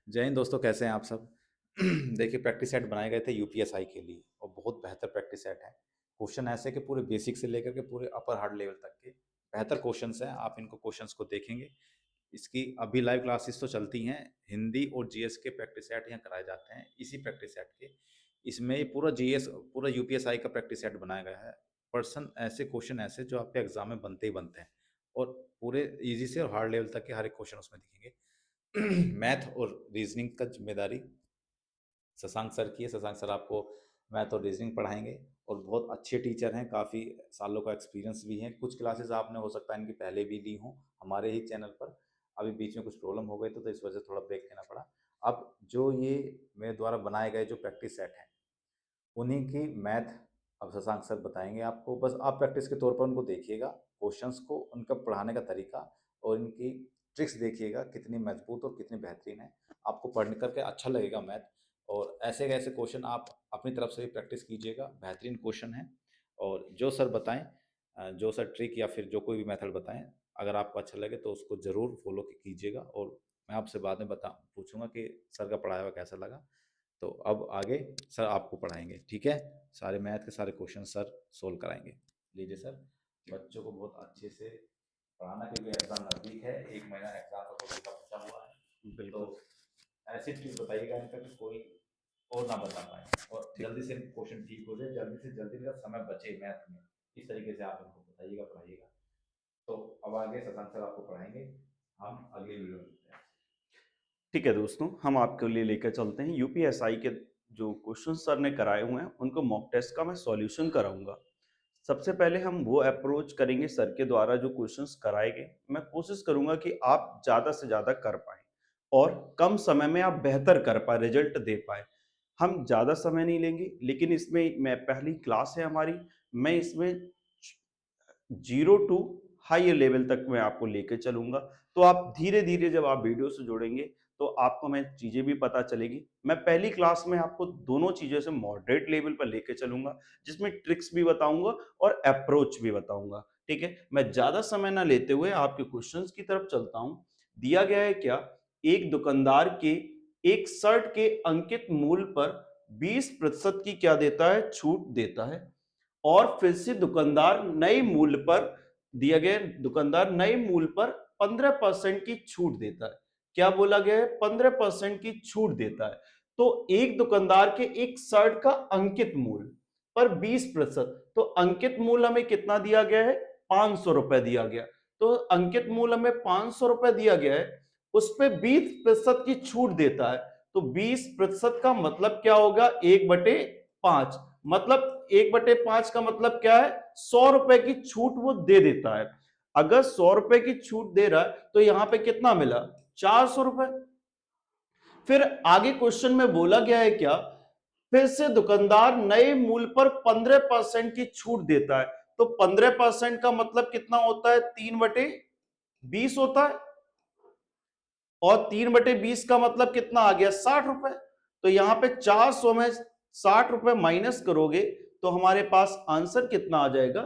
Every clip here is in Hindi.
जय हिंद दोस्तों, कैसे हैं आप सब। देखिए, प्रैक्टिस सेट बनाए गए थे यूपीएसआई के लिए और बहुत बेहतर प्रैक्टिस सेट है। क्वेश्चन ऐसे कि पूरे बेसिक से लेकर के पूरे अपर हार्ड लेवल तक के बेहतर क्वेश्चंस हैं। आप इनको क्वेश्चंस को देखेंगे। इसकी अभी लाइव क्लासेस तो चलती हैं। हिंदी और जीएस के प्रैक्टिस सेट यहाँ कराए जाते हैं इसी प्रैक्टिस सेट के। इसमें पूरा जीएस पूरा यूपीएसआई का प्रैक्टिस सेट बनाया गया है। पर्सन ऐसे क्वेश्चन ऐसे जो आपके एग्जाम में बनते ही बनते हैं और पूरे इजी से और हार्ड लेवल तक के हर एक क्वेश्चन उसमें दिखेंगे। मैथ और रीजनिंग का जिम्मेदारी शशांक सर की है। शशांक सर आपको मैथ और रीजनिंग पढ़ाएंगे और बहुत अच्छे टीचर हैं। काफ़ी सालों का एक्सपीरियंस भी है। कुछ क्लासेस आपने हो सकता है इनकी पहले भी ली हों हमारे ही चैनल पर। अभी बीच में कुछ प्रॉब्लम हो गई तो इस वजह से थोड़ा ब्रेक लेना पड़ा। अब जो ये मेरे द्वारा बनाए गए जो प्रैक्टिस सेट हैं उन्हीं की मैथ अब शशांक सर बताएंगे आपको। बस आप प्रैक्टिस के तौर पर उनको देखिएगा, क्वेश्चंस को, उनका पढ़ाने का तरीका और इनकी ट्रिक्स देखिएगा कितनी मजबूत और कितनी बेहतरीन है। आपको पढ़ करके अच्छा लगेगा मैथ। और ऐसे ऐसे क्वेश्चन आप अपनी तरफ से भी प्रैक्टिस कीजिएगा। बेहतरीन क्वेश्चन है और जो सर बताएं, जो सर ट्रिक या फिर जो कोई भी मेथड बताएं, अगर आपको अच्छा लगे तो उसको ज़रूर फॉलो कीजिएगा। और मैं आपसे बाद में बता पूछूंगा कि सर का पढ़ाया हुआ कैसा लगा। तो अब आगे सर आपको पढ़ाएंगे, ठीक है। सारे मैथ के सारे क्वेश्चन सर सोल्व कराएंगे। लीजिए सर, बच्चों को बहुत अच्छे से पढ़ाना क्योंकि एग्जाम नजदीक है। 1 महीना एग्जाम का तो का बचा हुआ है। तो बिल्कुल। ऐसी चीज बताइएगा इनका कि कोई और ना बता पाए और ठीक। जल्दी से क्वेश्चन ठीक हो जाए, जल्दी से जल्दी का समय बचे मैथ में। इस तरीके से आप इनको बताइएगा, पढ़ाइएगा। तो अब आगे शशांक सर आपको पढ़ाएंगे। हम अगली वीडियो में मिलते हैं। ठीक है दोस्तों, हम आपके लिए लेकर चलते हैं यूपीएसआई के जो क्वेश्चन सर ने कराए हुए हैं उनको मॉक टेस्ट का मैं सॉल्यूशन कराऊंगा। सबसे पहले हम वो अप्रोच करेंगे सर के द्वारा जो क्वेश्चंस कराए गए। मैं कोशिश करूंगा कि आप ज्यादा से ज्यादा कर पाए और कम समय में आप बेहतर कर पाए, रिजल्ट दे पाए। हम ज्यादा समय नहीं लेंगे, लेकिन इसमें मैं पहली क्लास है हमारी, मैं इसमें 0 टू हाई लेवल तक मैं आपको लेके चलूंगा। तो आप धीरे धीरे जब आप वीडियो से जुड़ेंगे तो आपको मैं चीजें भी पता चलेगी। मैं पहली क्लास में आपको दोनों चीजों से मॉडरेट लेवल पर लेके चलूंगा, जिसमें ट्रिक्स भी बताऊंगा और अप्रोच भी बताऊंगा। ठीक है, मैं ज्यादा समय ना लेते हुए आपके क्वेश्चंस की तरफ चलता हूं। दिया गया है क्या, एक दुकानदार के एक शर्ट के अंकित मूल्य पर 20% की क्या देता है, छूट देता है। और फिर से दुकानदार नए मूल्य पर, दिया गया दुकानदार नए मूल्य पर 15% की छूट देता है। क्या बोला गया है, 15% की छूट देता है। तो एक दुकानदार के एक शर्ट का अंकित मूल्य पर 20%, तो अंकित मूल्य हमें कितना दिया गया है, 500 रुपए दिया गया। तो अंकित मूल्य हमें 500 रुपए दिया गया है, उस पर 20% की छूट देता है। तो 20% का मतलब क्या होगा, 1/5। मतलब 1/5 का मतलब क्या है, 100 रुपए की छूट वो दे देता है। अगर 100 रुपए की छूट दे रहा है तो यहां पे कितना मिला, 400 रुपए। फिर आगे क्वेश्चन में बोला गया है क्या, फिर से दुकानदार नए मूल्य पर 15% की छूट देता है। तो 15% का मतलब कितना होता है, 3/20 होता है। और 3/20 का मतलब कितना आ गया, 60 रुपए। तो यहां पे 400 में 60 रुपए माइनस करोगे तो हमारे पास आंसर कितना आ जाएगा,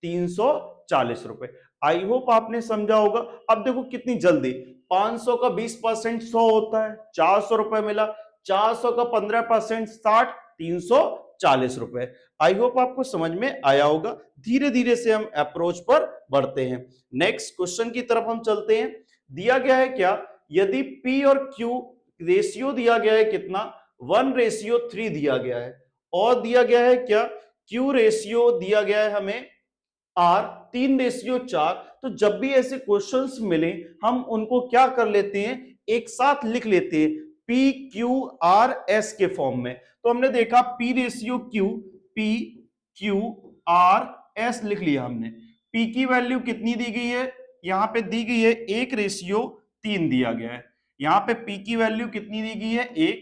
340 रुपए। आई होप आपने समझा होगा। अब देखो कितनी जल्दी, 500 का 20% 100 होता है, 400 रुपए मिला। 400 का 15% 60, 340 रुपए। आई होप आपको समझ में आया होगा। धीरे धीरे से हम अप्रोच पर बढ़ते हैं। नेक्स्ट क्वेश्चन की तरफ हम चलते हैं। दिया गया है क्या, यदि P और Q रेशियो दिया गया है कितना, 1:3 दिया गया है। और दिया गया है क्या, Q रेशियो दिया गया है हमें R 3:4। तो जब भी ऐसे क्वेश्चंस मिले हम उनको क्या कर लेते हैं, एक साथ लिख लेते हैं, PQRS के फॉर्म में। तो हमने देखा P/Q, PQRS लिख लिया हमने। P की वैल्यू कितनी दी गई है, यहां पे दी गई है 1:3 दिया गया है। यहां पे P की वैल्यू कितनी दी गई है, 1,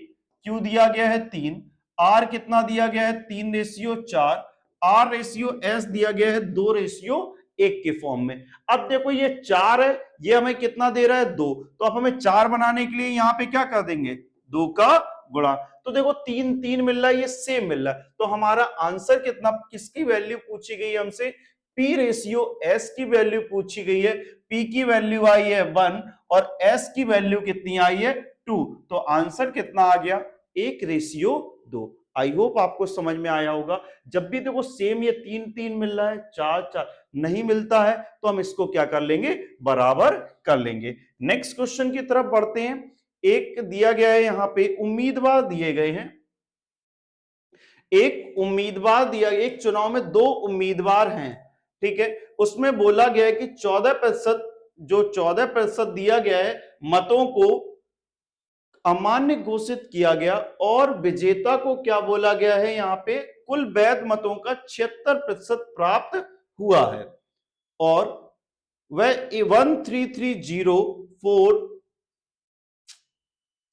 Q दिया गया है 3, R कितना दिया गया है, 3:4, R/S दिया गया है 2:1 के फॉर्म में। अब देखो ये 4 है, ये हमें कितना दे रहा है, 2। तो अब हमें 4 बनाने के लिए यहां पे क्या कर देंगे, 2 का गुणा। तो देखो 3 3 मिल रहा है, ये सेम मिल रहा है। तो हमारा आंसर कितना, किसकी वैल्यू पूछी गई है हमसे, P/S की वैल्यू पूछी गई है। P की वैल्यू आई है 1 और S की वैल्यू कितनी आई है 2। तो आंसर कितना आ गया 1:2। आई होप आपको समझ में आया होगा। जब भी देखो सेम ये 3 मिल रहा है, 4 नहीं मिलता है, तो हम इसको क्या कर लेंगे, बराबर कर लेंगे। नेक्स्ट क्वेश्चन की तरफ बढ़ते हैं। एक दिया गया है यहां पे, उम्मीदवार दिए गए हैं। एक उम्मीदवार दिया गया, एक चुनाव में 2 उम्मीदवार हैं, ठीक है। उसमें बोला गया है कि 14%, जो 14% दिया गया है मतों को अमान्य घोषित किया गया, और विजेता को क्या बोला गया है यहां पे, कुल वैध मतों का 76% प्राप्त हुआ है, और वह 13304।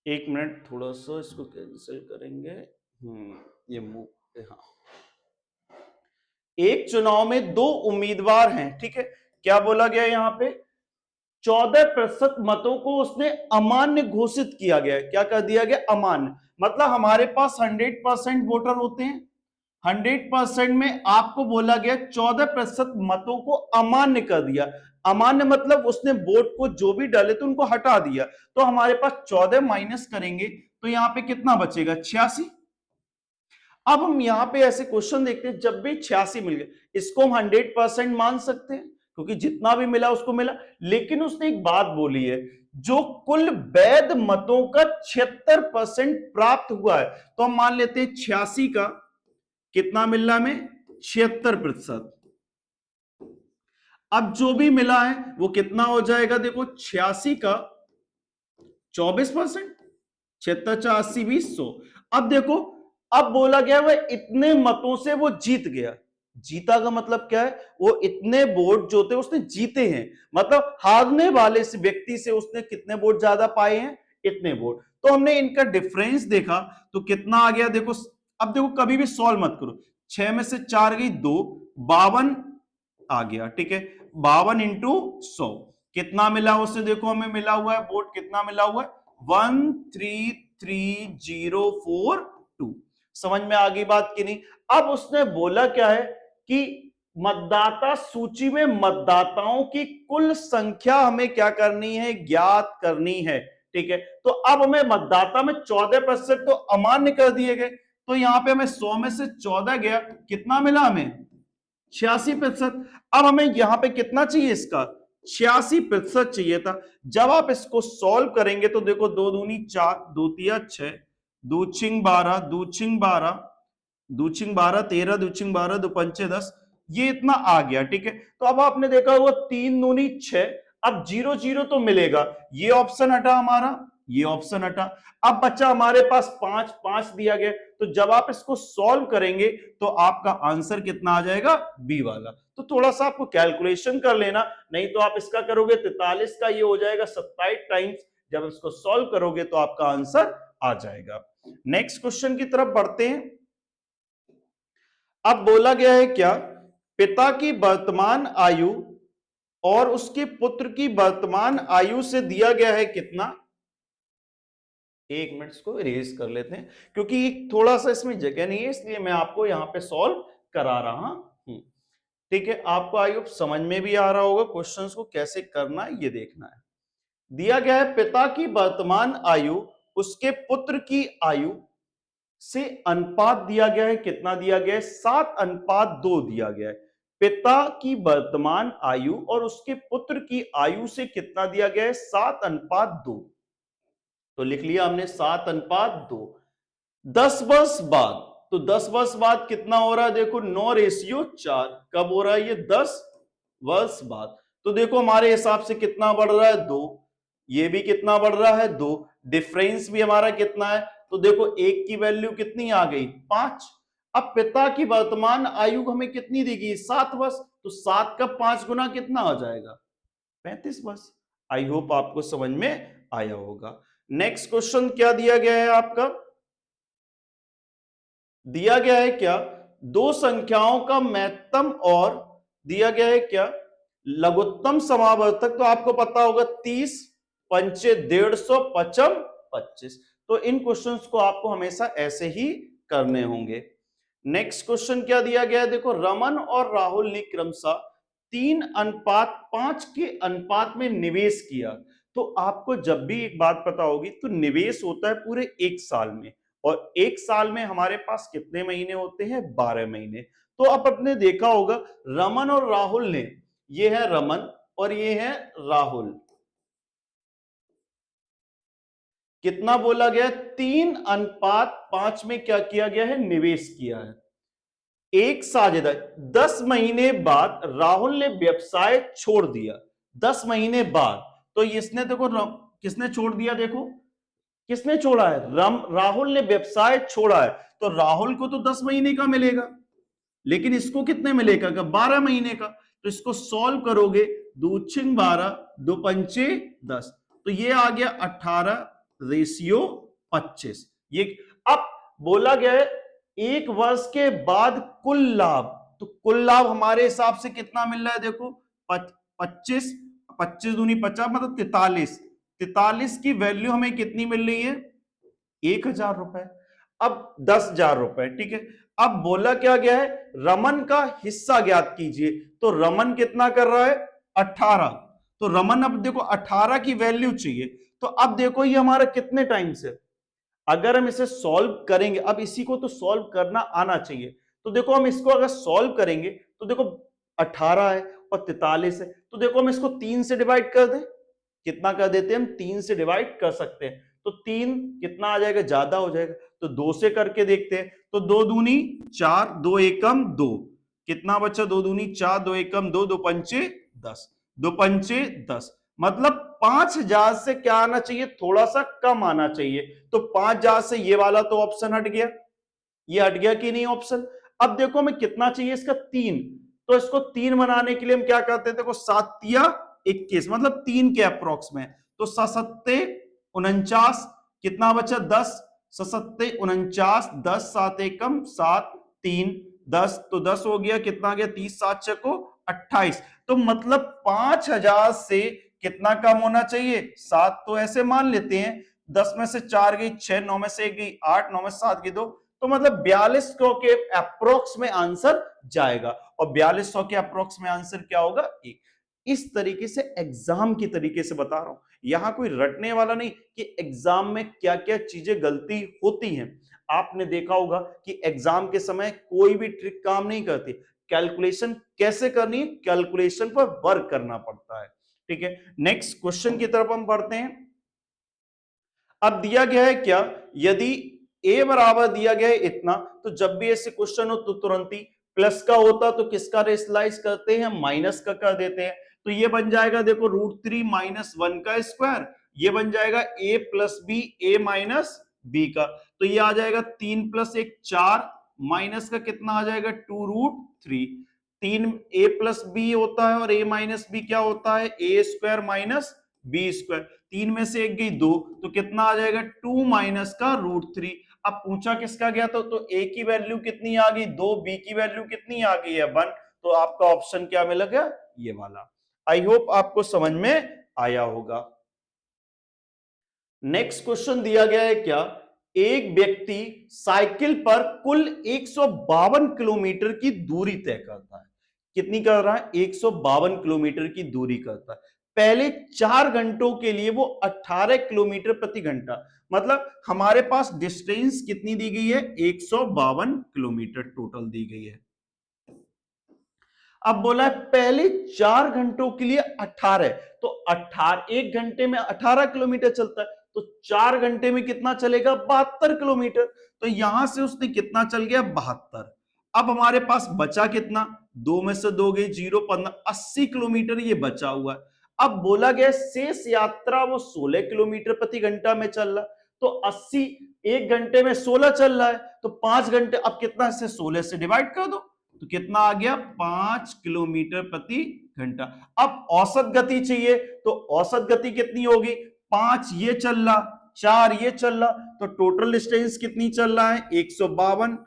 एक मिनट, थोड़ा सा इसको कैंसिल करेंगे। ये मूव, हाँ। एक चुनाव में 2 उम्मीदवार हैं, ठीक है। क्या बोला गया यहां पे, 14% मतों को उसने अमान्य घोषित किया गया। क्या कर दिया गया, अमान्य। मतलब हमारे पास 100% वोटर होते हैं, 100% में आपको बोला गया 14% मतों को अमान्य कर दिया। अमान्य मतलब उसने वोट को जो भी डाले तो उनको हटा दिया। तो हमारे पास 14 माइनस करेंगे तो यहां पे कितना बचेगा, 86। अब हम यहां पे ऐसे क्वेश्चन देखते हैं, जब भी 86 मिल गए, इसको हम 100% मान सकते हैं क्योंकि जितना भी मिला उसको मिला। लेकिन उसने एक बात बोली है, जो कुल वैध मतों का 76% प्राप्त हुआ है, तो हम मान लेते हैं 86 का कितना मिल रहा हमें, 76%। अब जो भी मिला है वो कितना हो जाएगा, देखो 86 का 24%, 76, 80, 20, 100। अब देखो, अब बोला गया वह इतने मतों से वो जीत गया। जीता का मतलब क्या है, वो इतने वोट जो थे उसने जीते हैं, मतलब हारने वाले से व्यक्ति से उसने कितने वोट ज्यादा पाए हैं, इतने वोट। तो हमने इनका डिफरेंस देखा तो कितना आ गया, देखो। अब देखो, कभी भी सॉल्व मत करो, 6 में से 4 गई 2, 52 आ गया, ठीक है। 52 इंटू 100 कितना मिला उससे, देखो हमें मिला हुआ है वोट, कितना मिला हुआ है, 133042। समझ में आ गई बात की नहीं। अब उसने बोला क्या है कि मतदाता सूची में मतदाताओं की कुल संख्या हमें क्या करनी है, ज्ञात करनी है, ठीक है। तो अब हमें मतदाता में 14% तो अमान्य कर दिए गए, तो यहां पे हमें 100 में से 14 गया, कितना मिला हमें, 86%। अब हमें यहां पे कितना चाहिए, इसका 86% चाहिए था। जब आप इसको सॉल्व करेंगे तो देखो, 2 दूनी 4, 2 तिया 6, 2 छिंग 12, 2 छिंग 12, 2 छिंग 12 13, 2 छिंग 12, 2 पंचे 10, ये इतना आ गया, ठीक है। तो अब आपने देखा हुआ 3 दूनी 6, अब 0 0 तो मिलेगा, ये ऑप्शन हटा हमारा, ये ऑप्शन हटा। अब बच्चा हमारे पास 5 5 दिया गया, तो जब आप इसको सॉल्व करेंगे तो आपका आंसर कितना आ जाएगा, बी वाला। तो थोड़ा सा आपको कैलकुलेशन कर लेना, नहीं तो आप इसका करोगे 43 का, ये हो जाएगा 27 टाइम्स। जब इसको सॉल्व करोगे तो आपका आंसर आ जाएगा। नेक्स्ट क्वेश्चन की तरफ बढ़ते हैं। अब बोला गया है क्या, पिता की वर्तमान आयु और उसके पुत्र की वर्तमान आयु से दिया गया है कितना। एक मिनट को इरेज कर लेते हैं क्योंकि थोड़ा सा इसमें जगह नहीं है, इसलिए मैं आपको यहां पे सॉल्व करा रहा हूं, ठीक है। आपको आई होप समझ में भी आ रहा होगा, क्वेश्चंस को कैसे करना है ये देखना है। दिया गया है पिता की वर्तमान आयु उसके पुत्र की आयु से अनुपात दिया गया है, कितना दिया गया है, 7:2 दिया गया है। पिता की वर्तमान आयु और उसके पुत्र की आयु से कितना दिया गया है, 7:2। तो लिख लिया हमने 7:2। 10 वर्ष बाद, तो 10 वर्ष बाद कितना हो रहा है, देखो 9:4। कब हो रहा है ये, 10 वर्ष बाद। तो देखो हमारे हिसाब से कितना बढ़ रहा है, 2। ये भी कितना बढ़ रहा है, 2। डिफरेंस भी हमारा कितना है, तो देखो एक की वैल्यू कितनी आ गई, 5। अब पिता की वर्तमान आयु हमें कितनी दी गई, 7 वर्ष, तो 7 का 5 गुना कितना आ जाएगा, 35 वर्ष। आई होप आपको समझ में आया होगा। नेक्स्ट क्वेश्चन क्या दिया गया है आपका, दिया गया है क्या, दो संख्याओं का महत्तम और दिया गया है क्या लघुत्तम समावर्तक। तो आपको पता होगा 30 पंचे 150 पचम 25। तो इन क्वेश्चंस को आपको हमेशा ऐसे ही करने होंगे। नेक्स्ट क्वेश्चन क्या दिया गया है, देखो रमन और राहुल ने क्रमशः 3:5 के अनुपात में निवेश किया, तो आपको जब भी एक बात पता होगी, तो निवेश होता है पूरे एक साल में, और एक साल में हमारे पास कितने महीने होते हैं? 12 महीने। तो आप अपने देखा होगा, रमन और राहुल ने, ये है रमन और ये है राहुल, कितना बोला गया? 3:5 में क्या किया गया है? निवेश किया है। एक साझेदार, 10 महीने बाद राहुल ने व्यवसाय छोड़ दिया, 10 महीने बाद, तो इसने देखो किसने छोड़ दिया? देखो किसने छोड़ा है? राहुल ने व्यवसाय छोड़ा है, तो राहुल को तो 10 महीने का मिलेगा, लेकिन इसको कितने मिलेगा? 12 महीने का। तो इसको सॉल्व करोगे, 2×6 = 12, 2×5 = 10, तो ये आ गया 18:25। ये अब बोला गया है एक वर्ष के बाद कुल लाभ, तो कुल लाभ हमारे हिसाब से कितना मिल रहा है? देखो 25, 25 दूनी 50, मतलब 43, 43 की वैल्यू हमें कितनी मिल रही है? 1,000 रुपए। अब 10,000 रुपए, ठीक है। अब बोला क्या गया है? रमन का हिस्सा ज्ञात कीजिए, तो रमन कितना कर रहा है? 18, तो रमन, अब देखो 18 की वैल्यू चाहिए, तो अब देखो ये हमारा कितने टाइम से, अगर हम इसे सॉल्व करेंगे, अब इसी को तो सॉल्व करना आना चाहिए, तो देखो हम इसको अगर सॉल्व करेंगे, तो देखो 18 है और 43 है, तो देखो हम इसको 3 से डिवाइड कर दें, कितना कर देते हैं हम? 3 से डिवाइड कर सकते हैं, तो 3 कितना आ जाएगा? ज्यादा हो जाएगा, तो 2 से करके देखते हैं, तो 2 दूनी 4, 2 एकम 2, कितना बचा? 2 दूनी 4, 2 एकम 2, 2 पंचे 10, 2 पंचे 10, मतलब 5,000 से क्या आना चाहिए? थोड़ा सा कम आना चाहिए, तो 5,000 से ये वाला तो ऑप्शन हट गया, ये हट गया कि नहीं ऑप्शन? अब देखो हमें कितना चाहिए इसका? 3, तो इसको 3 बनाने के लिए हम क्या करते हैं? देखो 7 तिया 21, मतलब 3 के अप्रोक्स में, तो 7×7 = 49, कितना बचा? 10, 7×7 = 49, 10, 7 एकम 7, 3, 10, तो 10 हो गया, कितना गया? 30, 7 छको 28, तो मतलब 5,000 से कितना कम होना चाहिए? 7, तो ऐसे मान लेते हैं, 10 में से 4 गई 6, 9 में से 1 गई 8, 9 में से 7 गई 2, तो मतलब 4200 के अप्रोक्स में आंसर जाएगा, और 4200 के अप्रोक्स में आंसर क्या होगा? 1। इस तरीके से एग्जाम की तरीके से बता रहा हूं, यहां कोई रटने वाला नहीं कि एग्जाम में क्या क्या चीजें गलती होती हैं। आपने देखा होगा कि एग्जाम के समय कोई भी ट्रिक काम नहीं करती, कैलकुलेशन कैसे करनी है, कैलकुलेशन पर वर्क करना पड़ता है, ठीक है। नेक्स्ट क्वेश्चन की तरफ हम बढ़ते हैं। अब दिया गया है क्या? यदि a बराबर दिया गया है इतना, तो जब भी ऐसे क्वेश्चन हो तो तुरंत ही प्लस का होता तो किसका रेशनलाइज करते हैं? माइनस का कर देते हैं, तो ये बन जाएगा देखो √3 - 1 का स्क्वायर, ये बन जाएगा a + b, a - b का, तो ये आ जाएगा 3 + 1 4, माइनस का कितना आ जाएगा? 2√3, 3 a + b होता है और a - b क्या होता है? a² - b², 3 में से 1 गई 2, तो कितना आ जाएगा? 2 माइनस का √3। अब पूछा किसका गया तो a की वैल्यू कितनी आ गई? 2, b की वैल्यू कितनी आ गई है? 1, तो आपका ऑप्शन क्या मिला गया? ये वाला। आई होप आपको समझ में आया होगा। नेक्स्ट क्वेश्चन दिया गया है क्या? एक व्यक्ति साइकिल पर कुल 152 किलोमीटर की दूरी तय करता है। कितनी कर रहा है? 152 किलोमीटर की दूरी करता है। पहले 4 घंटों के लिए वो 18 किलोमीटर प्रति घंटा, मतलब हमारे पास डिस्टेंस कितनी दी गई है? 152 किलोमीटर टोटल दी गई है। अब बोला है पहले 4 घंटों के लिए 18, तो 18 1 घंटे में 18 किलोमीटर चलता है, तो 4 घंटे में कितना चलेगा? 72 किलोमीटर, तो यहां से उसने कितना चल गया? 72। अब हमारे पास बचा कितना? 2 में से 2 गई 0, 15, 80 किलोमीटर ये बचा हुआ है। अब बोला गया शेष यात्रा वो 16 किलोमीटर प्रति घंटा में चल रहा है, तो 80 1 घंटे में 16 चल रहा है, तो 5 घंटे, अब कितना से 16 से डिवाइड कर दो, तो कितना आ गया? 5 किलोमीटर प्रति घंटा। अब औसत गति चाहिए, तो औसत गति कितनी होगी? 5 ये चल रहा, 4 ये चल रहा, तो टोटल डिस्टेंस कितनी चल रहा है? 152,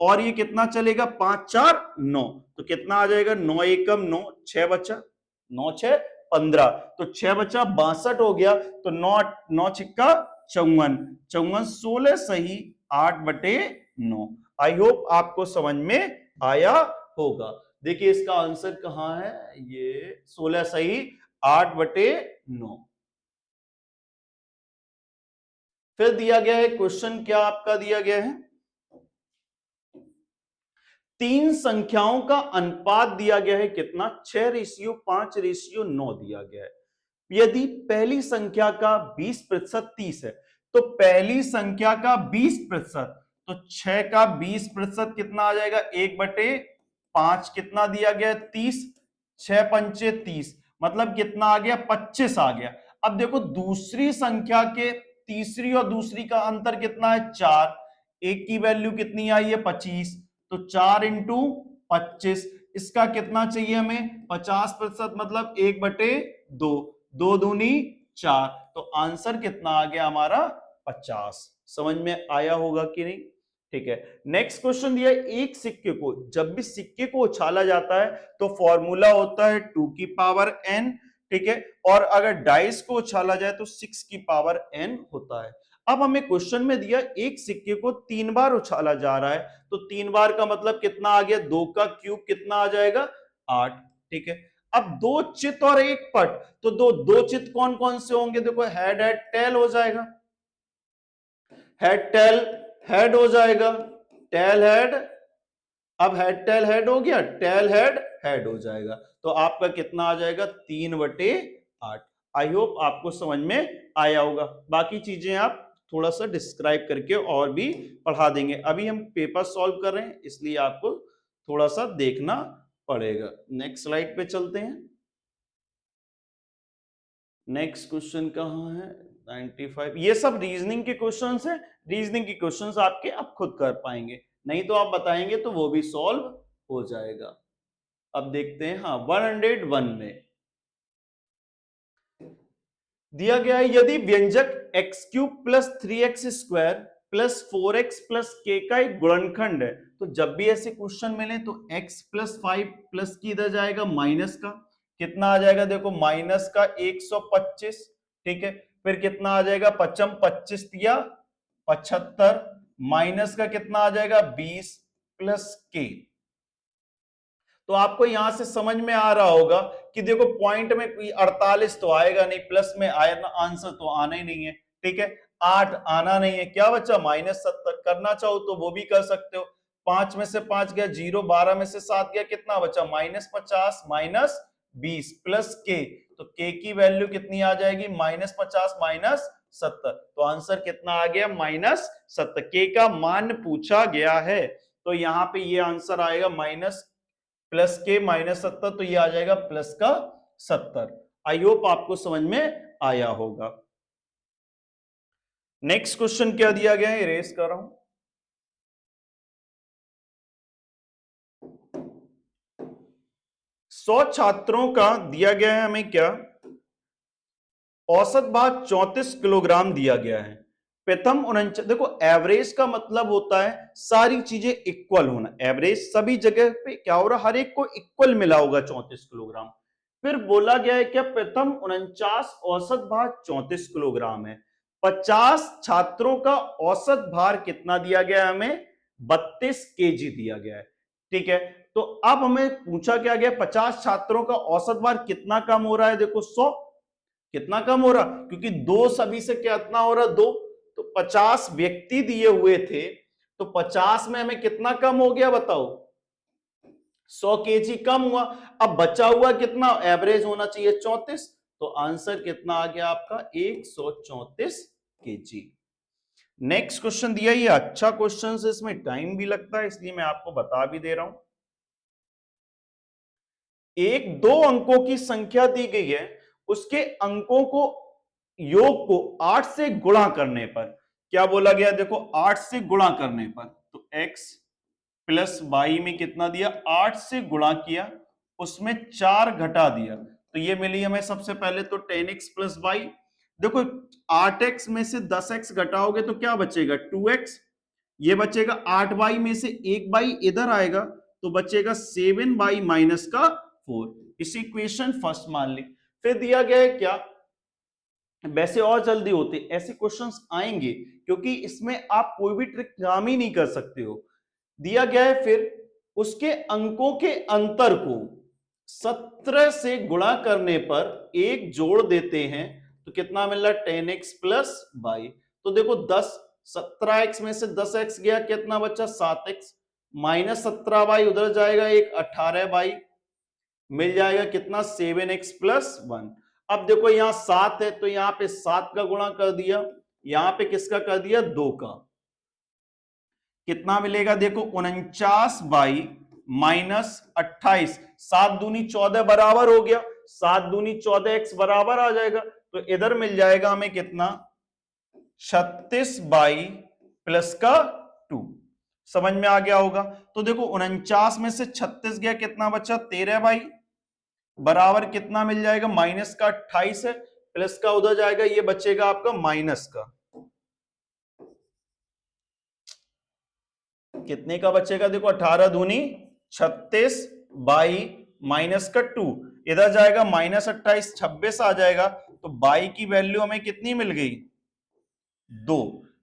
और ये कितना चलेगा? 5 4 9, तो कितना आ जाएगा? 9 एकम 9, 6 बचा, 9 6 15, तो 6 बचा 62 हो गया, तो 9 9 छिक्का 54, 54 16 सही 8/9। आई होप आपको समझ में आया होगा। देखिए इसका आंसर कहां है, ये 16 सही, 8/9। फिर दिया गया है क्वेश्चन, क्या आपका दिया गया है, तीन संख्याओं का अनुपात दिया गया है कितना, 6:5:9 दिया गया है। यदि पहली संख्या का 20% 30 है, तो पहली संख्या का 20%, तो 6 का 20% कितना आ जाएगा, 1/5 कितना दिया गया, 30, 6×5 30, मतलब कितना आ गया, 25 आ गया। अब देखो दूसरी संख्या के तीसरी और दूसरी का अंतर कितना है, 4, एक की वैल्यू कितनी आई है, 25, तो 4×25, इसका कितना चाहिए हमें, 50%, मतलब 1/2, 2×2 = 4, तो आंसर कितना आ गया हमारा, 50। समझ में आया होगा कि नहीं, ठीक है। नेक्स्ट क्वेश्चन दिया है, एक सिक्के को, जब भी सिक्के को उछाला जाता है तो फॉर्मूला होता है 2n, ठीक है, और अगर डाइस को उछाला जाए तो 6n होता है। अब हमें क्वेश्चन में दिया एक सिक्के को 3 बार उछाला जा रहा है, तो 3 बार का मतलब कितना आ गया, 2 का क्यूब कितना आ जाएगा, 8, ठीक है। अब 2 चित और 1 पट, तो दो चित कौन कौन से होंगे, देखो हेड हेड टेल हो जाएगा, हेड टेल हेड हो जाएगा, टेल हेड, अब हेड टेल हेड हो गया, टेल हेड हेड हो जाएगा, तो आपका कितना आ जाएगा, 3/8। आई होप आपको समझ में आया होगा, बाकी चीजें आप थोड़ा सा डिस्क्राइब करके और भी पढ़ा देंगे। अभी हम पेपर सॉल्व कर रहे हैं, इसलिए आपको थोड़ा सा देखना पड़ेगा। नेक्स्ट स्लाइड पे चलते हैं। नेक्स्ट क्वेश्चन कहां है, 95। ये सब रीजनिंग के क्वेश्चंस हैं, रीजनिंग के क्वेश्चंस आपके आप खुद कर पाएंगे, नहीं तो आप बताएंगे तो वो भी सॉल्व हो जाएगा। अब देखते हैं, हाँ 101 में दिया गया है, यदि व्यंजक x³ + 3x² + 4x + k का एक गुणनखंड है, तो जब भी ऐसे क्वेश्चन मिले तो x + 5 प्लस की इधर जाएगा माइनस का, कितना आ जाएगा, देखो माइनस का 125, ठीक है, फिर कितना आ जाएगा, 25 या 75, माइनस का कितना आ जाएगा, 20 + k। तो आपको यहां से समझ में आ रहा होगा कि देखो पॉइंट में 48 तो आएगा नहीं, प्लस में आएगा, आंसर तो आना ही नहीं है, ठीक है, 8 आना नहीं है, क्या बच्चा, -70। करना चाहो तो वो भी कर सकते हो, 5 में से 5 गया 0, 12 में से 7 गया, कितना बचा, -50 -20 प्लस के, तो के की वैल्यू कितनी आ जाएगी, -50 -70, तो आंसर कितना आ गया, -70। के का मान पूछा गया है, तो यहां पे ये आंसर आएगा +k -70, तो ये आ जाएगा +70। आई होप आपको समझ में आया होगा। नेक्स्ट क्वेश्चन क्या दिया गया है, इरेज कर रहा हूं। 100 छात्रों का दिया गया है हमें क्या, औसत भार 34 किलोग्राम दिया गया है। प्रथम 49, देखो एवरेज का मतलब होता है सारी चीजें इक्वल होना, एवरेज सभी जगह पे क्या हो रहा, हर एक को इक्वल मिला होगा 34 किलोग्राम। फिर बोला गया है क्या, प्रथम 49 औसत भार 34 किलोग्राम है, 50 छात्रों का औसत भार कितना दिया गया है हमें, 32 केजी दिया गया है, ठीक है। तो अब हमें पूछा क्या गया, 50 छात्रों का औसत भार कितना कम हो रहा है, देखो 100, कितना कम हो रहा, क्योंकि दो सभी से कितना हो रहा, 2, तो 50 व्यक्ति दिए हुए थे, तो 50 में हमें कितना कम हो गया बताओ, 100 केजी कम हुआ। अब बचा हुआ कितना, एवरेज होना चाहिए 34, तो आंसर कितना आ गया आपका, 134 केजी। नेक्स्ट क्वेश्चन दिया, ये अच्छा क्वेश्चन है, इसमें टाइम भी लगता है, इसलिए मैं आपको बता भी दे रहा हूं। एक 2 अंकों की संख्या दी गई है, उसके अंकों को योग को 8 से गुणा करने पर, क्या बोला गया, देखो 8 से गुणा करने पर, तो x + y में कितना दिया, 8 से गुणा किया, उसमें 4 घटा दिया, तो ये मिली हमें सबसे पहले तो 10x + y। देखो 8x में से 10x घटाओगे तो क्या बचेगा, 2x, ये बचेगा 8y में से 1y इधर आएगा, तो बचेगा 7y - 4। इसी इक्वेशन फर्स्ट मान ली। फिर दिया गया है क्या, वैसे और जल्दी होते ऐसे क्वेश्चंस आएंगे, क्योंकि इसमें आप कोई भी ट्रिक काम ही नहीं कर सकते हो। दिया गया है फिर उसके अंकों के अंतर को 17 से गुणा करने पर 1 जोड़ देते हैं तो कितना मिल रहा है 10x प्लस y। तो देखो 17x में से 10x गया, कितना बचा 7x, माइनस 17y उधर जाएगा, एक 18y मिल जाएगा, कितना 7x प्लस 1। अब देखो यहां 7 है तो यहां पे 7 का गुणा कर दिया, यहां पे किसका कर दिया 2 का, कितना मिलेगा देखो 49 माइनस 28, 7 दूनी 14 बराबर हो गया, 7 दूनी 14x बराबर आ जाएगा, तो इधर मिल जाएगा हमें कितना 36 प्लस का 2। समझ में आ गया होगा। तो देखो 49 में से 36 गया, कितना बचा 13 बराबर कितना मिल जाएगा माइनस का 28 है, प्लस का उधर जाएगा, ये बचेगा आपका माइनस का, कितने का बचेगा देखो 18 दूनी 36 बाई माइनस का 2, इधर जाएगा माइनस 28, 26 आ जाएगा, तो बाई की वैल्यू हमें कितनी मिल गई 2,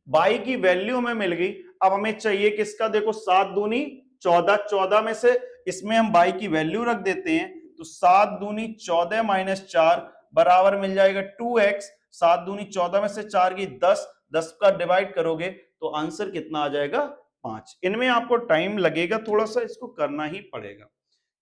बाई की वैल्यू हमें मिल गई। अब हमें चाहिए किसका, देखो 7 दूनी 14, 14 में से इसमें हम बाई की वैल्यू रख देते हैं, तो 7 दूनी 14 माइनस 4 बराबर मिल जाएगा 2x, 7 दूनी 14 में से 4 की 10, 10 का डिवाइड करोगे तो आंसर कितना आ जाएगा 5। इनमें आपको टाइम लगेगा थोड़ा सा, इसको करना ही पड़ेगा।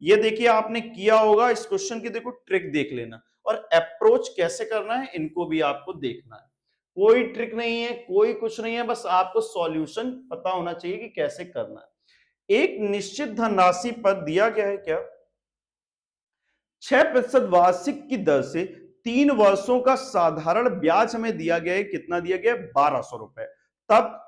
ये देखिए आपने किया होगा, इस क्वेश्चन की देखो ट्रिक देख लेना, और अप्रोच कैसे करना है इनको भी आपको देखना है। कोई ट्रिक नहीं है, कोई कुछ नहीं है, बस आपको सॉल्यूशन पता होना चाहिए कि कैसे करना है। एक निश्चित धनराशि पर दिया गया है क्या 6% वार्षिक की दर से 3 वर्षों का साधारण ब्याज हमें दिया गया है, कितना दिया गया है 1200 रुपए। तब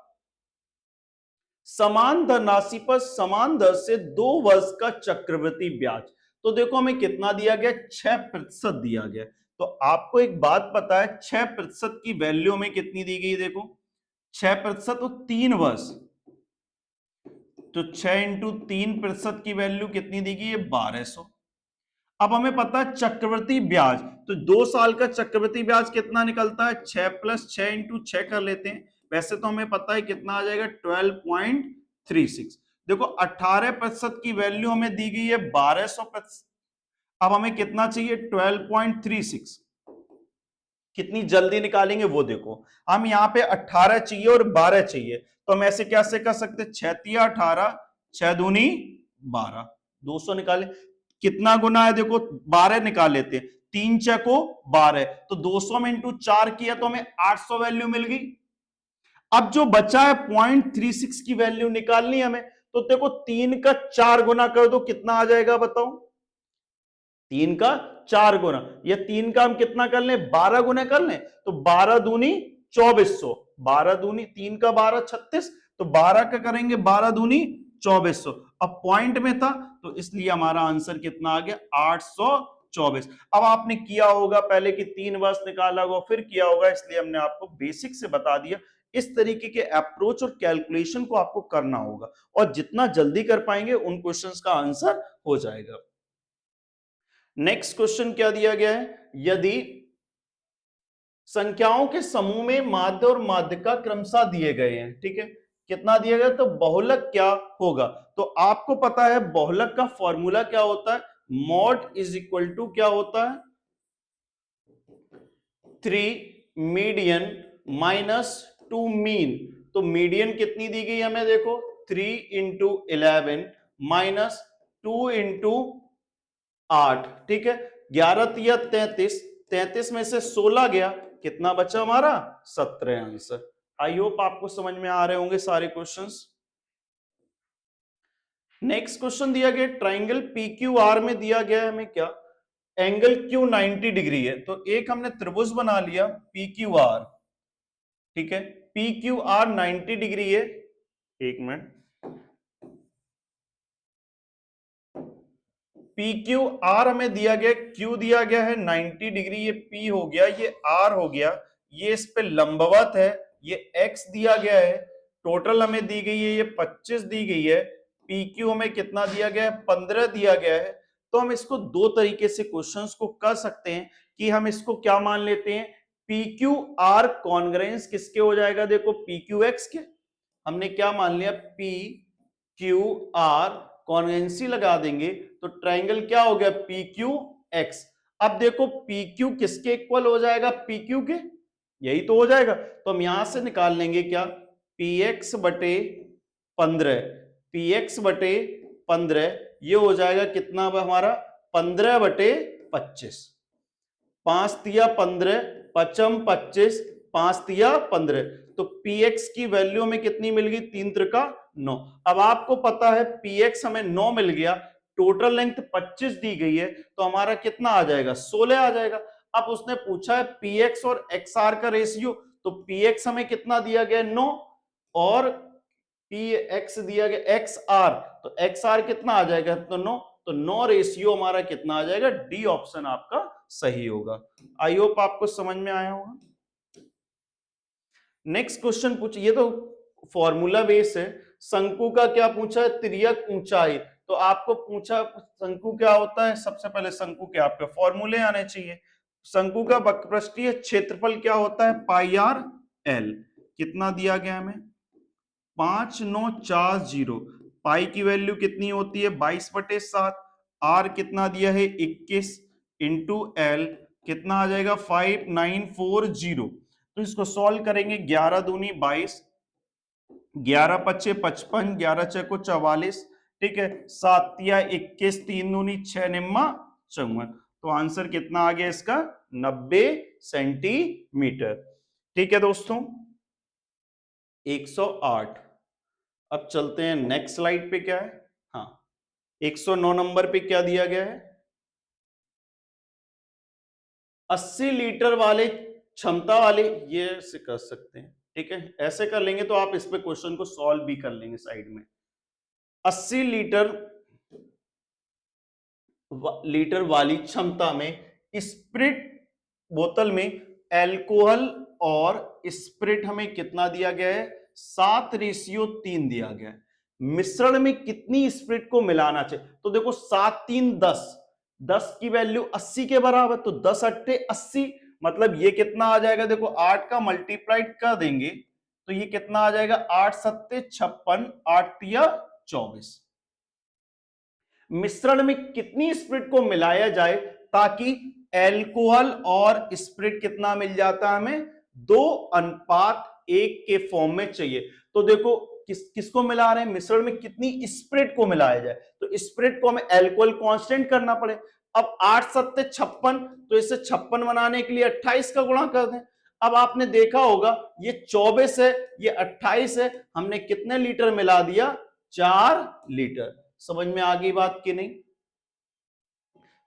समान धनराशि पर समान दर से 2 वर्ष का चक्रवृद्धि ब्याज, तो देखो हमें कितना दिया गया 6% दिया गया। तो आपको एक बात पता है 6% की वैल्यू में कितनी दी गई, देखो 6% तो 3 वर्ष, तो 6 इंटू 3% की वैल्यू कितनी दी गई है 1200। अब हमें पता है चक्रवृद्धि ब्याज, तो 2 साल का चक्रवृद्धि ब्याज कितना निकलता है 6 प्लस 6 इंटू 6 कर लेते हैं, वैसे तो हमें पता है कितना आ जाएगा 12.36। देखो 18% की वैल्यू हमें दी गई है 1200%, अब हमें कितना चाहिए 12.36, कितनी जल्दी निकालेंगे वो देखो, हम यहाँ पे 18 चाहिए और 12 चाहिए, तो हम ऐसे कैसे कर सकते 6 तिया 18, 6 दूनी 12, 200 निकाले, कितना गुना है देखो 12 निकाल लेते हैं, 3 चको 12, तो 200 में इंटू 4 किया तो हमें 800 वैल्यू मिल गई। अब जो बचा है 0.36 की वैल्यू निकालनी हमें, तो देखो 3 का 4 गुना कर दो, कितना आ जाएगा बताओ 3 का 4 गुना, या 3 का हम कितना कर लें 12 गुना कर लें, तो 12 दूनी 2400, 12 दूनी 3 का 12 36, तो 12 का करेंगे 12 दूनी 2400। अब पॉइंट में था तो इसलिए हमारा आंसर कितना आ गया 824। अब आपने किया होगा पहले कि 3 वर्ष निकाला होगा फिर किया होगा, इसलिए हमने आपको बेसिक से बता दिया। इस तरीके के अप्रोच और कैलकुलेशन को आपको करना होगा, और जितना जल्दी कर पाएंगे उन क्वेश्चंस का आंसर हो जाएगा। नेक्स्ट क्वेश्चन क्या दिया गया है, यदि संख्याओं के समूह में माध्य और माध्यिका क्रमशः दिए गए हैं, ठीक है, कितना दिया गया, तो बहुलक क्या होगा। तो आपको पता है बहुलक का फॉर्मूला क्या होता है, मॉड इज इक्वल टू क्या होता है 3 मीडियन माइनस 2 मीन। तो मीडियन कितनी दी गई हमें देखो 3 इंटू 11 माइनस 2 इंटू 8, ठीक है, 11 तिया 33, 33 में से 16 गया, कितना बचा हमारा 17 आंसर। आई होप आपको समझ में आ रहे होंगे सारे क्वेश्चंस। नेक्स्ट क्वेश्चन दिया गया ट्राइंगल PQR में दिया गया है हमें क्या, एंगल Q 90 डिग्री है, तो एक हमने त्रिभुज बना लिया PQR, ठीक है, PQR 90 डिग्री है, एक मिनट, PQR हमें दिया गया, Q दिया गया है 90 डिग्री, ये P हो गया, ये R हो गया, ये इस पे लंबवत है, ये X दिया गया है, टोटल हमें दी गई है ये 25 दी गई है, PQ हमें कितना दिया गया है 15 दिया गया है। तो हम इसको दो तरीके से क्वेश्चंस को कर सकते हैं कि हम इसको क्या मान लेते हैं PQR कॉन्ग्रेंस किसके हो जाएगा, देखो PQX के, हमने क्या मान लिया PQR कॉन्वेंसी लगा देंगे तो ट्राइंगल क्या हो गया, पी क्यू एक्स। अब देखो पी क्यू किसके इक्वल हो जाएगा, पी क्यू के, यही तो हो जाएगा। तो हम यहां से निकाल लेंगे क्या, पी एक्स बटे 15, पी एक्स बटे 15 ये हो जाएगा कितना हमारा, 15 बटे 25, 5 तिया 15, पचम 25, 5 तिया 15, तो px की वैल्यू में कितनी मिल गई, 3 त्रिका 9। अब आपको पता है px हमें 9 मिल गया, टोटल लेंथ 25 दी गई है, तो हमारा कितना आ जाएगा, 16 आ जाएगा। अब उसने पूछा है px और xr का रेशियो, तो px हमें कितना दिया गया, 9, और px दिया गया xr, तो xr कितना आ जाएगा, तो 9, तो 9 रेशियो हमारा कितना आ जाएगा, डी ऑप्शन आपका सही होगा। आई होप आपको समझ में आया होगा। नेक्स्ट क्वेश्चन पूछ, ये तो फॉर्मूला बेस है। शंकु का क्या पूछा है, तिर्यक ऊंचाई, तो आपको पूछा शंकु क्या होता है, सबसे पहले शंकु के आपके फॉर्मूले आने चाहिए। शंकु का वक्रपृष्ठीय क्षेत्रफल क्या होता है, पाई आर एल, कितना दिया गया हमें, 5940, पाई की वैल्यू कितनी होती है, 22/7, आर कितना दिया है 21, इंटू एल कितना आ जाएगा 5940। तो इसको सॉल्व करेंगे, 11 दूनी 22, 11 पच्चे 55, 11 चौको 44, ठीक है, 7 तिया 21, 3 दूनी 6 निम्मा 54, तो आंसर कितना आ गया इसका, 90 सेंटीमीटर। ठीक है दोस्तों, 108। अब चलते हैं नेक्स्ट स्लाइड पे, क्या है, हाँ 109 नंबर पे क्या दिया गया है, 80 लीटर वाले क्षमता वाले, ये से कर सकते हैं, ठीक है, ऐसे कर लेंगे तो आप इस पे क्वेश्चन को सॉल्व भी कर लेंगे साइड में। 80 लीटर वाली क्षमता में स्प्रिट बोतल में एल्कोहल और स्प्रिट हमें कितना दिया गया है, 7:3 दिया गया है। मिश्रण में कितनी स्प्रिट को मिलाना चाहिए, तो देखो 7 3 10, 10 की वैल्यू 80 के बराबर, तो 10 अट्ठे 80, मतलब ये कितना आ जाएगा, देखो 8 का मल्टीप्लाइड कर देंगे तो ये कितना आ जाएगा, 8 सत्ते 56, 8 तिया 24। मिश्रण में कितनी स्प्रिट को मिलाया जाए ताकि एल्कोहल और स्प्रिट कितना मिल जाता है हमें, 2:1 के फॉर्म में चाहिए। तो देखो किसको मिला रहे हैं, मिश्रण में कितनी स्प्रिट को मिलाया जाए, तो स्प्रिट को हमें एल्कोहल कांस्टेंट करना पड़े। अब 8 सत्ते 56, तो इसे 56 बनाने के लिए 28 का गुणा कर दें। अब आपने देखा होगा ये 24 है, ये 28 है, हमने कितने लीटर मिला दिया, 4 लीटर। समझ में आ गई बात कि नहीं,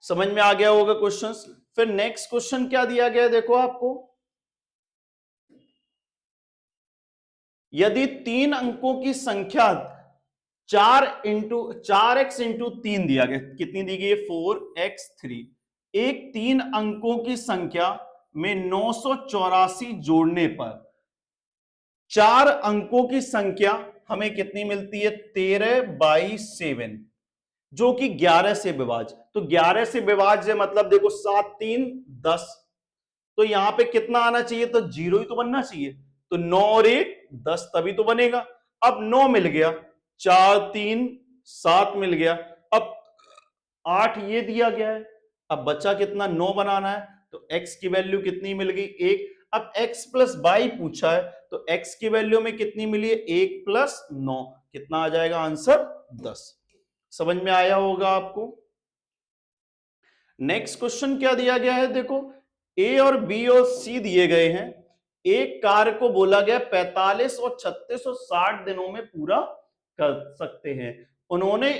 समझ में आ गया होगा क्वेश्चंस। फिर नेक्स्ट क्वेश्चन क्या दिया गया है, देखो आपको, यदि 3 अंकों की संख्या 4x इंटू 3 दिया गया, कितनी दी गई है, 4x3, एक 3 अंकों की संख्या में 984 जोड़ने पर 4 अंकों की संख्या हमें कितनी मिलती है, 13/7, जो कि 11 से विभाज्य, तो 11 से विभाज्य मतलब देखो 7 3 10, तो यहां पे कितना आना चाहिए, तो 0 ही तो बनना चाहिए, तो 9 और 1 10 तभी तो बनेगा। अब 9 मिल गया, 4 3 7 मिल गया, अब 8 ये दिया गया है, अब बचा कितना, 9 बनाना है, तो x की वैल्यू कितनी मिल गई, 1। अब x प्लस बाई पूछा है, तो x की वैल्यू में कितनी मिली है, 1 प्लस 9, कितना आ जाएगा आंसर, 10। समझ में आया होगा आपको। नेक्स्ट क्वेश्चन क्या दिया गया है, देखो ए और बी और सी दिए गए हैं, एक कार्य को बोला गया 45 और 36 और 60 दिनों में पूरा कर सकते हैं। उन्होंने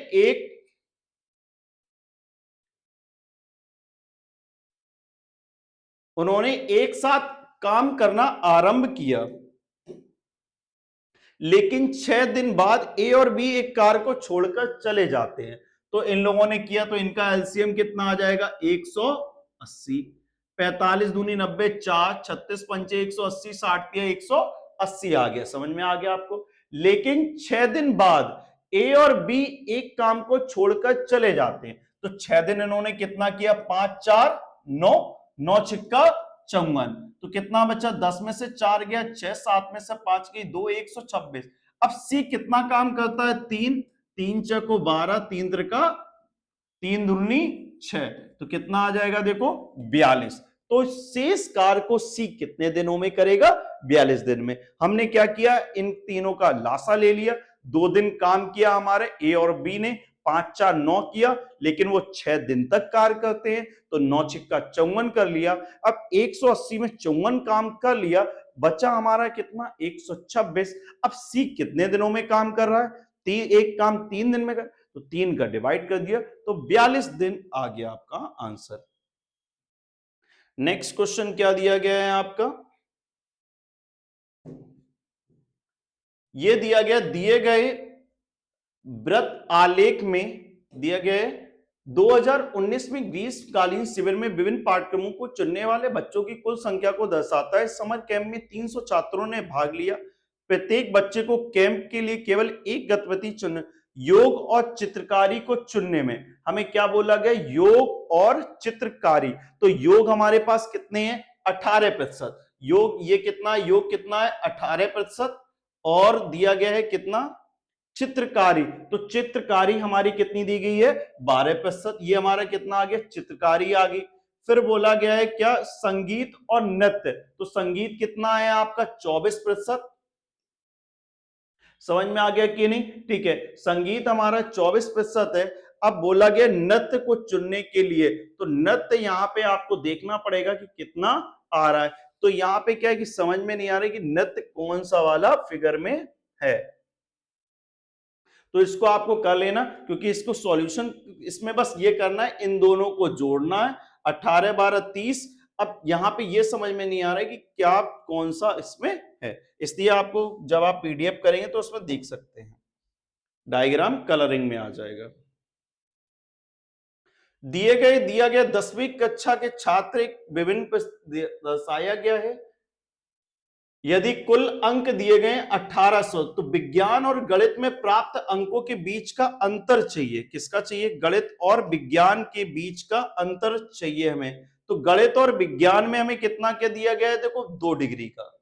एक साथ काम करना आरंभ किया, लेकिन 6 दिन बाद ए और बी एक कार को छोड़कर चले जाते हैं। तो इन लोगों ने किया, तो इनका एलसीएम कितना आ जाएगा, 180, 45 दूनी 90, 4 36 पंचे 180, 60 दिया 180 आ गया। समझ में आ गया आपको। लेकिन 6 दिन बाद ए और बी एक काम को छोड़कर चले जाते हैं, तो 6 दिन इन्होंने कितना किया, 5 4 9, 9 छिक्का 54, तो कितना बचा, 10 में से 4 गया 6, 7 में से 5 गई 2, 126। अब सी कितना काम करता है, 3 3 चको 12, 3 त्रिका 3 दूनी 6, तो कितना आ जाएगा देखो 42। तो शेष कार्य को सी कितने दिनों में करेगा? 42 दिन में। हमने क्या किया, इन तीनों का लासा ले लिया, 2 दिन काम किया हमारे ए और बी ने, 5 4 9 किया, लेकिन वो 6 दिन तक कार्य करते हैं, तो 9 छिक्का 54 कर लिया। अब 180 में 54 काम कर लिया, बचा हमारा कितना 126। अब सी कितने दिनों में काम कर रहा है? एक काम 3 दिन में कर, तो 3 का डिवाइड कर दिया, तो 42 दिन आ गया आपका आंसर। नेक्स्ट क्वेश्चन क्या दिया गया है आपका? यह दिया गया, दिए गए व्रत आलेख में दिया गया है 2019 में ग्रीष्मकालीन शिविर में विभिन्न पाठ्यक्रमों को चुनने वाले बच्चों की कुल संख्या को दर्शाता है। समर कैंप में 300 छात्रों ने भाग लिया। प्रत्येक बच्चे को कैंप के लिए केवल एक गतिविधि चुन, योग और चित्रकारी को चुनने में। हमें क्या बोला गया? योग और चित्रकारी। तो योग हमारे पास कितने हैं? 18%। योग ये कितना, योग कितना है? 18%। और दिया गया है कितना? चित्रकारी। तो चित्रकारी हमारी कितनी दी गई है? 12%। ये हमारा कितना आ गया? चित्रकारी आ गई। फिर बोला गया है क्या? संगीत और नृत्य। तो संगीत कितना है आपका? 24%। समझ में आ गया कि नहीं? ठीक है, संगीत हमारा 24% है। अब बोला गया नृत्य को चुनने के लिए, तो नृत्य यहां पे आपको देखना पड़ेगा कि कितना आ रहा है। तो यहां पे क्या है कि समझ में नहीं आ रहा है कि नृत्य कौन सा वाला फिगर में है, तो इसको आपको कर लेना, क्योंकि इसको सॉल्यूशन इसमें बस ये करना है, इन दोनों को जोड़ना है। 18 12 30। अब यहां पे ये समझ में नहीं आ रहा है कि क्या कौन सा इसमें है, इसलिए आपको जब आप पीडीएफ करेंगे तो उसमें देख सकते हैं, डायग्राम कलरिंग में आ जाएगा। दिया गया 10वीं कक्षा के छात्र एक विभिन्न दर्शाया गया है। यदि कुल अंक दिए गए 1800, तो विज्ञान और गणित में प्राप्त अंकों के बीच का अंतर चाहिए। किसका चाहिए? गणित और विज्ञान के बीच का अंतर चाहिए हमें। तो गणित और विज्ञान में हमें कितना क्या दिया गया है? देखो 2 डिग्री का।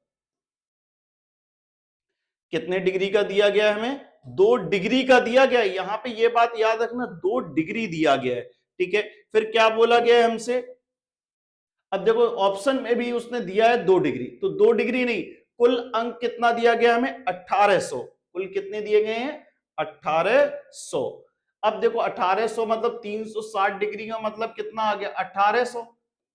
कितने डिग्री का दिया गया है हमें? 2 डिग्री का दिया गया है। यहां पे ये बात याद रखना, 2 डिग्री दिया गया है। ठीक है, फिर क्या बोला गया है हमसे? अब देखो ऑप्शन में भी उसने दिया है 2 डिग्री, तो 2 डिग्री नहीं, कुल अंक कितना दिया गया हमें? 1800। कुल कितने दिए गए हैं? 1800। अब देखो 1800 मतलब 360 डिग्री का मतलब कितना आ गया? 1800।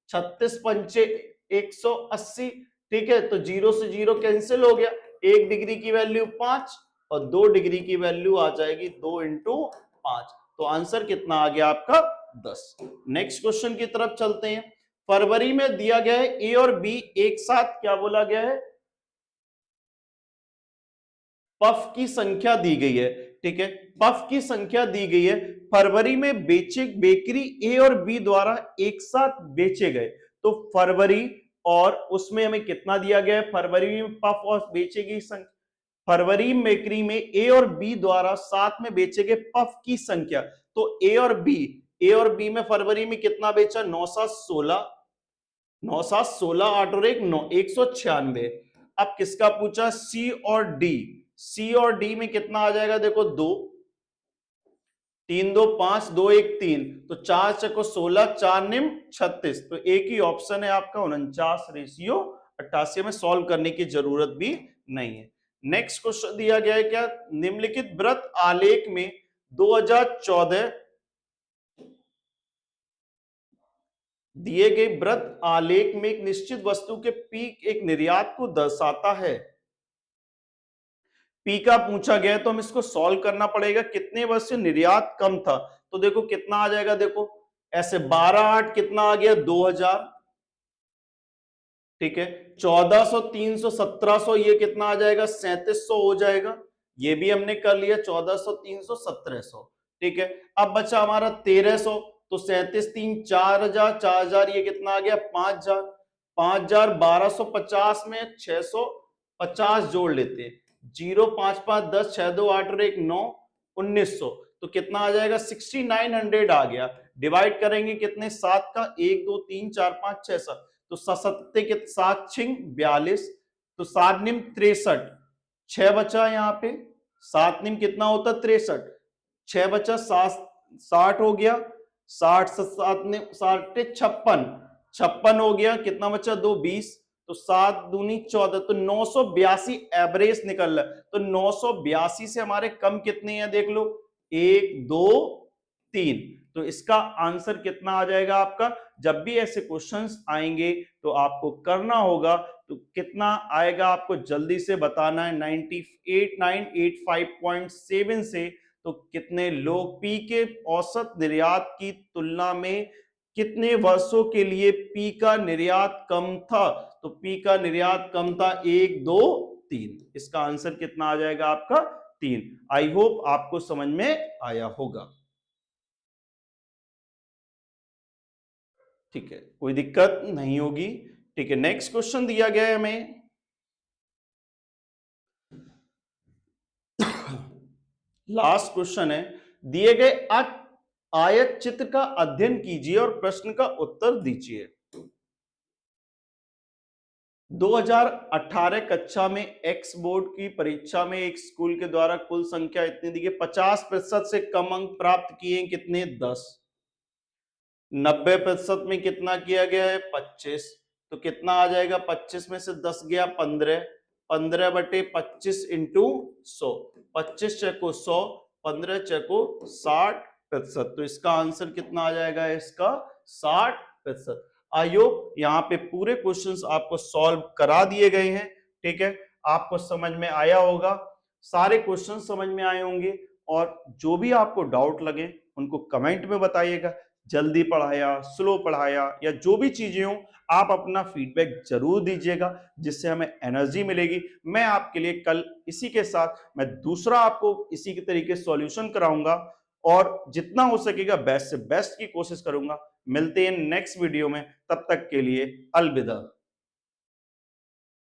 36 पंचे 180। ठीक है, तो 0 से 0 कैंसिल हो गया। 1 डिग्री की वैल्यू 5 और 2 डिग्री की वैल्यू आ जाएगी 2 इंटू 5। तो आंसर कितना आ गया आपका? 10। नेक्स्ट क्वेश्चन की तरफ चलते हैं। फरवरी में दिया गया है ए और बी एक साथ, क्या बोला गया है? पफ की संख्या दी गई है। ठीक है, पफ की संख्या दी गई है। फरवरी में बेकरी ए और बी द्वारा एक साथ बेचे गए। तो फरवरी और उसमें हमें कितना दिया गया है? फरवरी में पफ और बेचे गई संख्या, फरवरी बेकरी में ए और बी द्वारा साथ में बेचे गए पफ की संख्या। तो ए और बी में फरवरी में कितना बेचा? 9 7 16, 9 7 16, 8 और 1 9, 196। अब किसका पूछा? सी और डी। सी और डी में कितना आ जाएगा? देखो 2 3 2 5 2 1 3, तो 4 चको 16, 4 निम 36। तो एक ही ऑप्शन है आपका 49:88 में, सॉल्व करने की जरूरत भी नहीं है। नेक्स्ट क्वेश्चन दिया गया है क्या? निम्नलिखित व्रत आलेख में 2014 दिए गए व्रत आलेख में एक निश्चित वस्तु के पी एक निर्यात को दर्शाता है। पी का पूछा गया है, तो हम इसको सॉल्व करना पड़ेगा। कितने वर्ष से निर्यात कम था? तो देखो कितना आ जाएगा, देखो ऐसे 12 8 कितना आ गया? 2000। ठीक है, 1400 300 1700, ये कितना आ जाएगा? 3700 हो जाएगा। ये भी हमने कर लिया, 1400 300 1700। ठीक है, अब बचा हमारा 1300, तो 37 3 4000, 4000 ये कितना आ गया? 5000। 5000 1250 में 650 जोड़ लेते हैं। 0 5 5 10 6 2 8 और 1 9, 1900। तो कितना आ जाएगा? 6900 आ गया। डिवाइड करेंगे कितने? 7 का, 1 2 3 4 5 6 7, तो 7 के 7 छिंग 42, तो 7 निम 63। 6 बचा यहाँ पे, 7 निम कितना होता? 63। 6 बचा 7, 60 हो गया, 60 से 7 ने 60 56, 56 हो गया, कितना बचा 2 20, तो 7 दूनी 14, तो 982 एवरेज निकल रहा है। तो 982 से हमारे कम कितने हैं देख लो, 1 2 3, तो इसका आंसर कितना आ जाएगा आपका। जब भी ऐसे क्वेश्चंस आएंगे तो आपको करना होगा, तो कितना आएगा आपको जल्दी से बताना है। 98985.7 से तो कितने लोग पी के औसत निर्यात की तुलना में कितने वर्षों के लिए पी का निर्यात कम था, तो पी का निर्यात कम था 1 2 3, इसका आंसर कितना आ जाएगा आपका 3। आई होप आपको समझ में आया होगा। ठीक है, कोई दिक्कत नहीं होगी। ठीक है, नेक्स्ट क्वेश्चन दिया गया है हमें। लास्ट क्वेश्चन है, दिए गए आयत चित्र का अध्ययन कीजिए और प्रश्न का उत्तर दीजिए। 2018 कक्षा में एक्स बोर्ड की परीक्षा में एक स्कूल के द्वारा कुल संख्या इतनी दी गई, 50% से कम अंक प्राप्त किए कितने 10, 90% में कितना किया गया है 25, तो कितना आ जाएगा 25 में से 10 गया 15, 15 बटे 25 इंटू 100, 25 चको 100, 15 चको 60%, तो इसका आंसर कितना आ जाएगा इसका 60%। आई होप यहाँ पे पूरे क्वेश्चंस आपको सॉल्व करा दिए गए हैं। ठीक है, आपको समझ में आया होगा, सारे क्वेश्चन समझ में आए होंगे, और जो भी आपको डाउट लगे उनको कमेंट में बताइएगा। जल्दी पढ़ाया, स्लो पढ़ाया, या जो भी चीजें हो, आप अपना फीडबैक जरूर दीजिएगा, जिससे हमें एनर्जी मिलेगी। मैं आपके लिए कल इसी के साथ मैं दूसरा आपको इसी के तरीके सॉल्यूशन कराऊंगा, और जितना हो सकेगा बेस्ट से बेस्ट की कोशिश करूंगा। मिलते हैं नेक्स्ट वीडियो में, तब तक के लिए अलविदा।